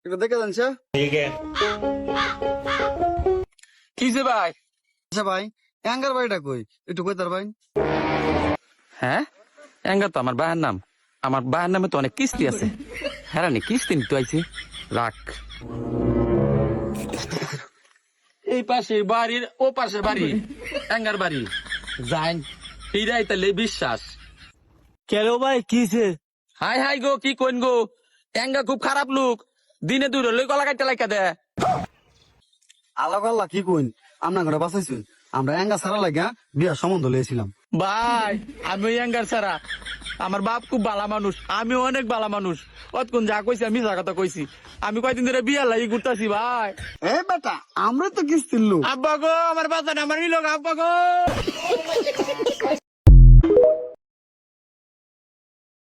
একটু দেখে যান স্যার। কিসে ভাই? আচ্ছা ভাই, অ্যাঙ্গার বাড়িটা কই একটু কই তার ভাই? হ্যাঁ, এঙ্গার তো আমার বায়ের নাম। আমার বায়ের নামে তো অনেক কিস্তি আছে। হ্যাঁ নি কিস্তি নিতে আইছি। রাখ। এই পাশে বাড়ির ও পাশে বাড়ি, এঙ্গার বাড়ি যাইন এইটাই তাহলে বিশ্বাস। কেন ভাই কিছে? হাই হাই গো, কি কইন গো, এঙ্গা খুব খারাপ লোক, দিনে দুই লই গলা কাটতে লাইকা দে। আল্লাহ আল্লাহ কি কইন, আপনার ঘরে বাঁচাইছুন। আমরা অ্যাঙ্গা সারা লাগা বিয়ার সম্বন্ধ লইছিলাম। ভাই আমি ওই এঙ্গার ছাড়া, আমার বাপ খুব ভালো মানুষ, আমি অনেক ভালো মানুষ। অতক্ষণ যা কইছি আমি মিছা কথা কইছি। আমি কয়দিন ধরে বিয়া লাগি ঘুরতাছি ভাই। এ বেটা, আমরা তো কিস্তির লোক। আব্বা গো, আমার বাচ্চা আমার লোক, আব্বা গো।